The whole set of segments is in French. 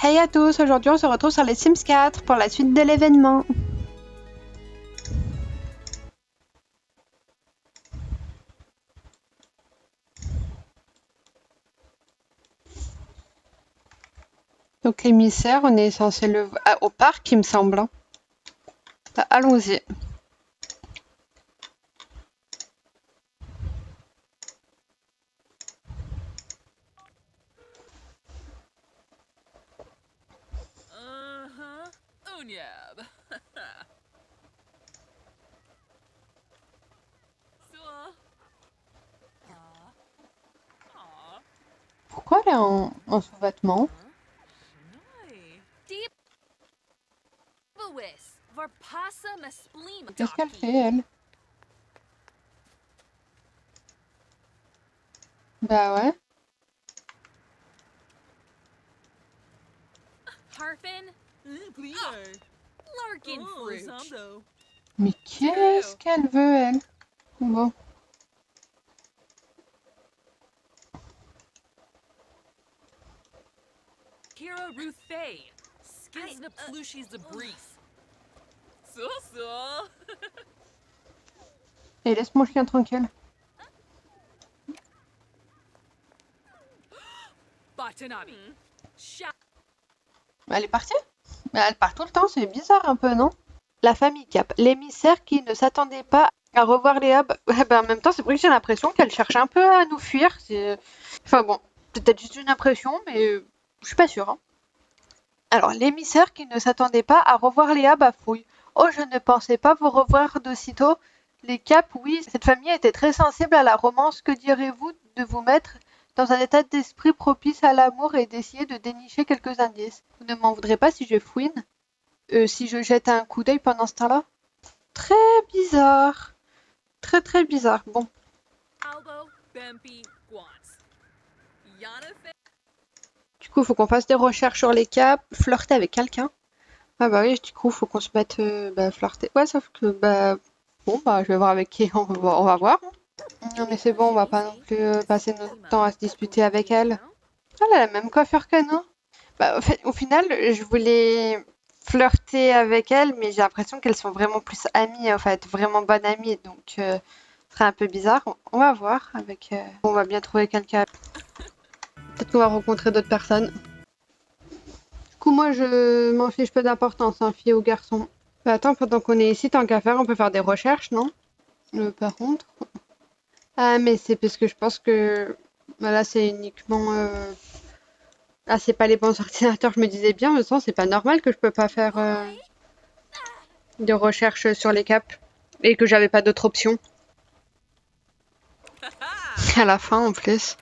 Hey à tous, aujourd'hui on se retrouve sur les Sims 4 pour la suite de l'événement. Donc l'émissaire, on est censé le... au parc il me semble. Hein. Bah, allons-y. Unyab. Pourquoi elle est en sous-vêtements? Qu'est-ce qu'elle fait elle? Bah ouais. Mais qu'est-ce qu'elle veut elle? Bon. Kira Ruth Faye. Skizna Plushies the Breeze. So. Et laisse mon chien tranquille. Batanabi. Elle est partie? Mais elle part tout le temps, c'est bizarre un peu, non? La famille Cap, l'émissaire qui ne s'attendait pas à revoir Léa. En même temps, c'est vrai que j'ai l'impression qu'elle cherche un peu à nous fuir. Enfin bon, peut-être juste une impression, mais je suis pas sûre. Hein. Alors, l'émissaire qui ne s'attendait pas à revoir Léa bafouille. Oh, je ne pensais pas vous revoir d'aussitôt. Les Cap, oui, cette famille était très sensible à la romance. Que direz-vous de vous mettre dans un état d'esprit propice à l'amour et d'essayer de dénicher quelques indices? Vous ne m'en voudrez pas si je fouine? Si je jette un coup d'œil pendant ce temps-là? Très bizarre. Très très bizarre. Bon. Du coup, il faut qu'on fasse des recherches sur les caps, flirter avec quelqu'un. Ah bah oui, du coup, il faut qu'on se mette flirter. Ouais, sauf que bon bah je vais voir avec qui on va voir. Non mais c'est bon, on va pas non plus passer notre temps à se disputer avec elle. Elle a la même coiffure que nous. Bah, au final, je voulais flirter avec elle, mais j'ai l'impression qu'elles sont vraiment plus amies, en fait, vraiment bonnes amies, donc ce serait un peu bizarre. On va voir avec. On va bien trouver quelqu'un. Peut-être qu'on va rencontrer d'autres personnes. Du coup, moi, je m'en fiche peu d'importance, hein, fille ou garçon. Bah, attends, pendant qu'on est ici, tant qu'à faire, on peut faire des recherches, non? Par contre. Ah, mais c'est parce que je pense que. Voilà, c'est uniquement. Ah, c'est pas les bons ordinateurs, je me disais bien, mais c'est pas normal que je peux pas faire de recherche sur les caps et que j'avais pas d'autre option. À la fin, en plus.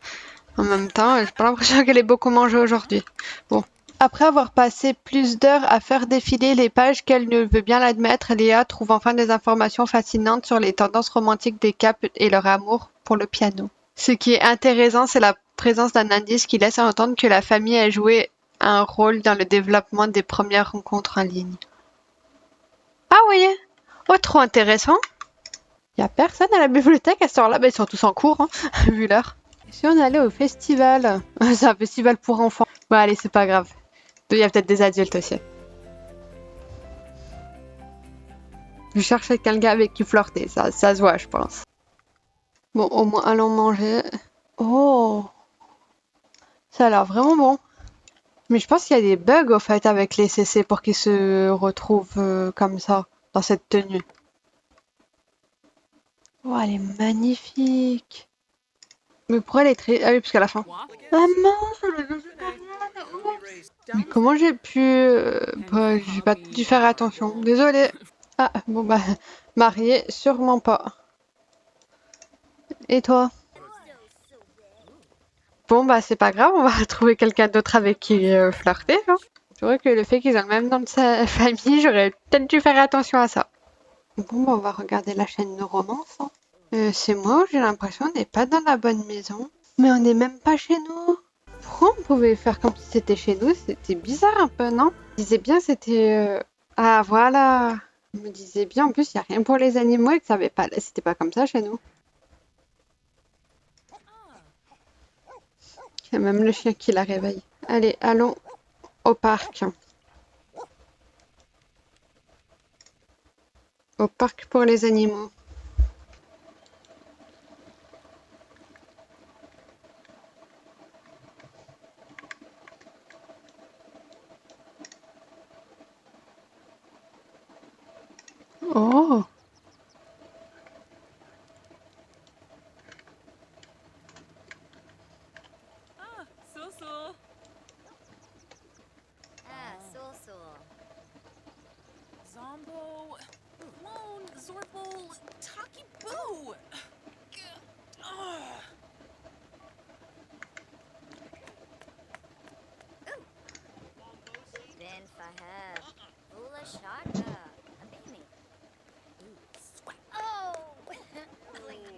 En même temps, j'ai pas l'impression qu'elle ait beaucoup mangé aujourd'hui. Bon. Après avoir passé plus d'heures à faire défiler les pages qu'elle ne veut bien l'admettre, Léa trouve enfin des informations fascinantes sur les tendances romantiques des caps et leur amour pour le piano. Ce qui est intéressant, c'est la présence d'un indice qui laisse entendre que la famille a joué un rôle dans le développement des premières rencontres en ligne. Ah oui, oh, trop intéressant. Il y a personne à la bibliothèque à ce heure-là, ils sont tous en cours, hein, vu l'heure. Si on allait au festival, c'est un festival pour enfants. Bon allez, c'est pas grave. Il y a peut-être des adultes aussi. Je cherchais quelqu'un avec qui flirter, ça se voit, je pense. Bon, au moins allons manger. Oh, ça a l'air vraiment bon. Mais je pense qu'il y a des bugs au fait avec les CC pour qu'ils se retrouvent comme ça, dans cette tenue. Oh, elle est magnifique. Mais pourquoi elle est très... Ah oui, parce qu'à la fin. Ah mince, elle est végétarienne. Oups. Mais comment j'ai pu... j'ai pas dû faire attention. Désolée. Ah, bon bah, mariée, sûrement pas. Et toi? Bon bah c'est pas grave, on va trouver quelqu'un d'autre avec qui flirter. Hein. C'est vrai que le fait qu'ils ont le même nom de sa famille, j'aurais peut-être dû faire attention à ça. Bon bah on va regarder la chaîne de romance. Hein. C'est moi, j'ai l'impression qu'on n'est pas dans la bonne maison. Mais on n'est même pas chez nous. Pourquoi on pouvait faire comme si c'était chez nous? C'était bizarre un peu, non? Je disais bien c'était... Ah voilà. Je me disais bien, en plus il n'y a rien pour les animaux et que c'était pas comme ça chez nous. Il y a même le chien qui la réveille. Allez, allons. Au parc. Au parc pour les animaux. Oh, Ah, so. Zombo, Clone, Zorpal, Taki Boo! Ugh. Ben Fahad. Ula Shaka. Abimi. Squat. Oh! Like,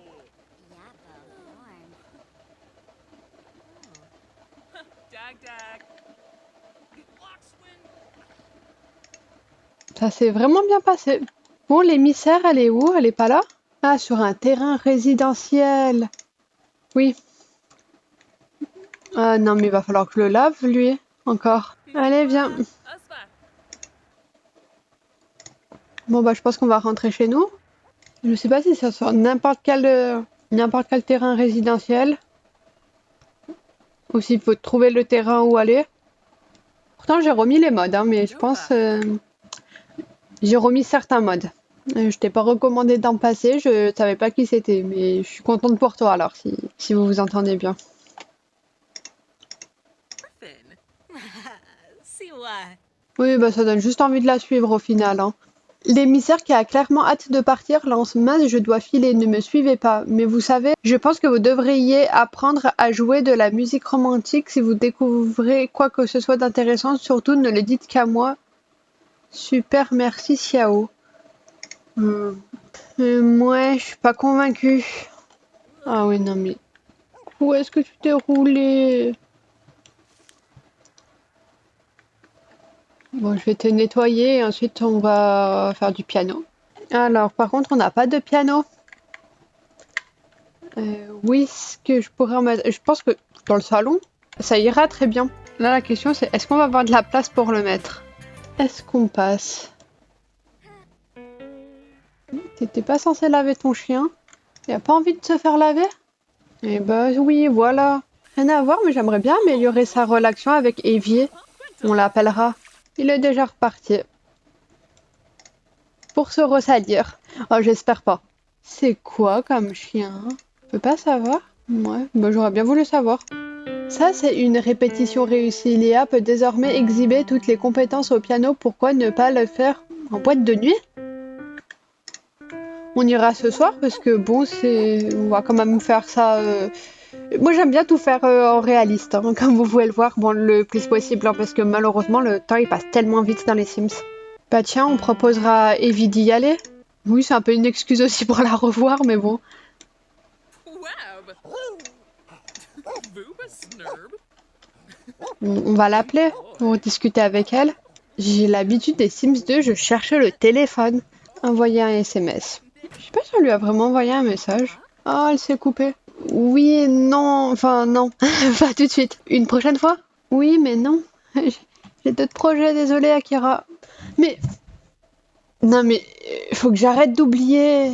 Yappa Horn. Dag. Lockswing. ça s'est vraiment bien passé. Bon, l'émissaire, elle est où? Elle est pas là? Ah, sur un terrain résidentiel. Oui. Ah non, mais il va falloir que je le lave, lui. Encore. Allez, viens. Aspa. Bon, bah, je pense qu'on va rentrer chez nous. Je sais pas si ça sur n'importe quel terrain résidentiel. Ou s'il faut trouver le terrain où aller. Pourtant, j'ai remis les modes, hein, mais je pense... j'ai remis certains modes. Je t'ai pas recommandé d'en passer, je savais pas qui c'était, mais je suis contente pour toi alors, si vous vous entendez bien. Griffin. See what? Oui, bah ça donne juste envie de la suivre au final, hein. L'émissaire qui a clairement hâte de partir lance mince, je dois filer, ne me suivez pas. Mais vous savez, je pense que vous devriez apprendre à jouer de la musique romantique si vous découvrez quoi que ce soit d'intéressant. Surtout, ne le dites qu'à moi. Super, merci Xiao. Ouais, je suis pas convaincue. Ah oui, non mais... Où est-ce que tu t'es roulé? Bon, je vais te nettoyer et ensuite on va faire du piano. Alors, par contre, on n'a pas de piano. Oui, ce que je pourrais en mettre... Je pense que dans le salon, ça ira très bien. Là, la question, c'est est-ce qu'on va avoir de la place pour le mettre? Est-ce qu'on passe? T'étais pas censé laver ton chien? Il a pas envie de se faire laver? Eh ben oui, voilà. Rien à voir, mais j'aimerais bien améliorer sa relation avec Évier. On l'appellera. Il est déjà reparti. Pour se ressalir. Oh, j'espère pas. C'est quoi comme chien? Je peux pas savoir? Ouais, bah j'aurais bien voulu savoir. Ça, c'est une répétition réussie. Léa peut désormais exhiber toutes les compétences au piano. Pourquoi ne pas le faire en boîte de nuit? On ira ce soir parce que bon, on va quand même faire ça. Moi, j'aime bien tout faire en réaliste, hein, comme vous pouvez le voir, bon, le plus possible, hein, parce que malheureusement, le temps il passe tellement vite dans les Sims. Bah tiens, on proposera à Evie d'y aller. Oui, c'est un peu une excuse aussi pour la revoir, mais bon. Web. Vuba Snurb. On va l'appeler pour discuter avec elle. J'ai l'habitude des Sims 2, je cherche le téléphone. Envoyer un SMS. Je sais pas si on lui a vraiment envoyé un message. Oh, elle s'est coupée. Oui et non, enfin non, pas tout de suite. Une prochaine fois? Oui, mais non. J'ai d'autres projets, désolé Akira. Mais... Non mais, faut que j'arrête d'oublier.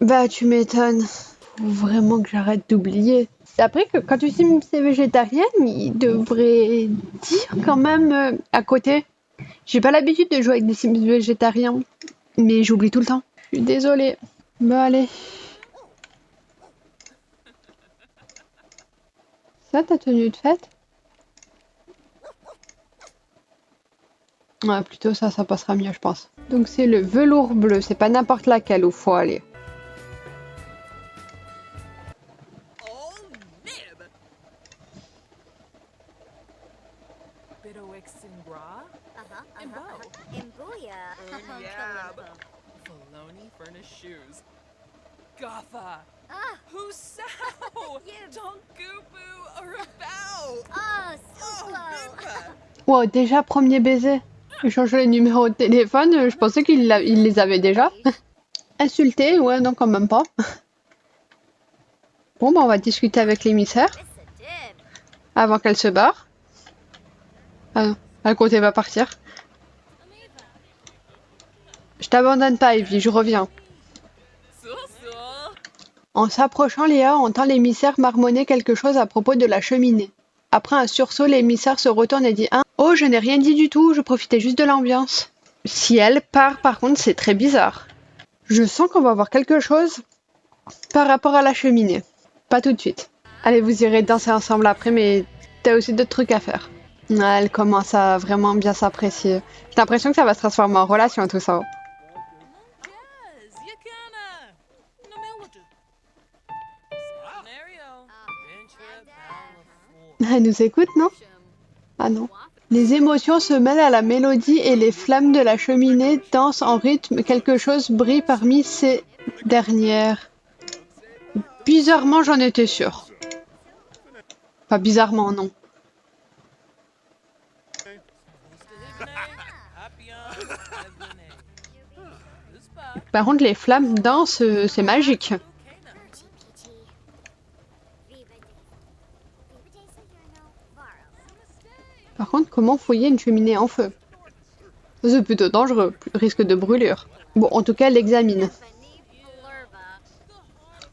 Bah tu m'étonnes. Faut vraiment que j'arrête d'oublier. Après que quand tu Sims c'est végétarienne, il devrait dire quand même à côté. J'ai pas l'habitude de jouer avec des Sims végétariens, mais j'oublie tout le temps. Je suis désolée. Bon allez. Ça ta tenue de fête? Ouais, plutôt ça passera mieux je pense. Donc c'est le velours bleu, c'est pas n'importe laquelle où faut aller. Oh, nib. Bidoix Bra. Imbo. Imbuya. Yab. Baloney furnished shoes. Gotha. Ah, Husao. Yibs. Donkubu. Arabao. oh, Oh, Suplo. Bimba. Wow, déjà premier baiser. Échanger les numéros de téléphone, je pensais qu'il les avait déjà. Insulté, ouais, non, quand même pas. Bon, bah, on va discuter avec l'émissaire Bisadib. avant qu'elle se barre. Ah, Elle comptait pas partir. Je t'abandonne pas, Evie, je reviens. So so. En s'approchant, Léa entend l'émissaire marmonner quelque chose à propos de la cheminée. Après un sursaut, l'émissaire se retourne et dit: Hein? Oh, je n'ai rien dit du tout, je profitais juste de l'ambiance. Si elle part, par contre, c'est très bizarre. Je sens qu'on va voir quelque chose par rapport à la cheminée. Pas tout de suite. Allez, vous irez danser ensemble après, mais t'as aussi d'autres trucs à faire. Ouais, elle commence à vraiment bien s'apprécier. J'ai l'impression que ça va se transformer en relation, tout ça. Yes, you kinda. No melody. Scenario. Elle nous écoute, non? Ah non. Les émotions se mêlent à la mélodie et les flammes de la cheminée dansent en rythme. Quelque chose brille parmi ces dernières. Bizarrement, j'en étais sûre. Pas bizarrement, non. Par contre, les flammes dansent, c'est magique. Par contre, comment fouiller une cheminée en feu? C'est plutôt dangereux, risque de brûlure. Bon, en tout cas, elle l'examine.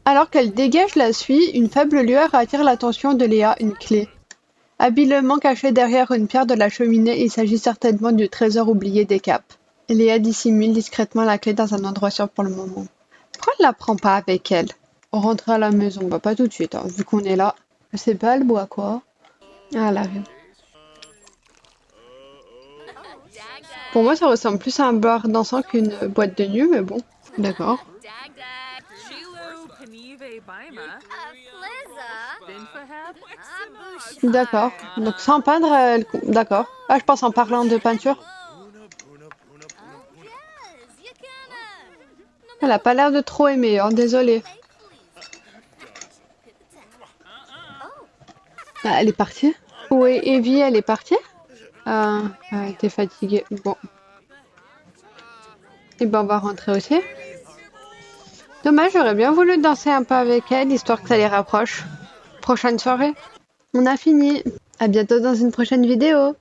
Alors qu'elle dégage la suie, une faible lueur attire l'attention de Léa, une clé. Habilement cachée derrière une pierre de la cheminée, il s'agit certainement du trésor oublié des Capes. Léa dissimule discrètement la clé dans un endroit sûr pour le moment. Pourquoi elle la prend pas avec elle? On rentre à la maison, bah pas tout de suite, hein, vu qu'on est là. Je sais pas, elle boit quoi? Ah, elle arrive. Pour moi, ça ressemble plus à un bar dansant qu'une boîte de nuit, mais bon, d'accord. Shilu Panive Baima. Flizza. Binfahab. D'accord. Donc sans peindre, elle... D'accord. Ah, je pense en parlant de peinture. Elle a pas l'air de trop aimer, hein, désolée. Ah, elle est partie? Où est Evie? Elle est partie? Ah, elle était fatiguée. Bon. Et ben on va rentrer aussi. Dommage, j'aurais bien voulu danser un peu avec elle, histoire que ça les rapproche. Prochaine soirée. On a fini. À bientôt dans une prochaine vidéo.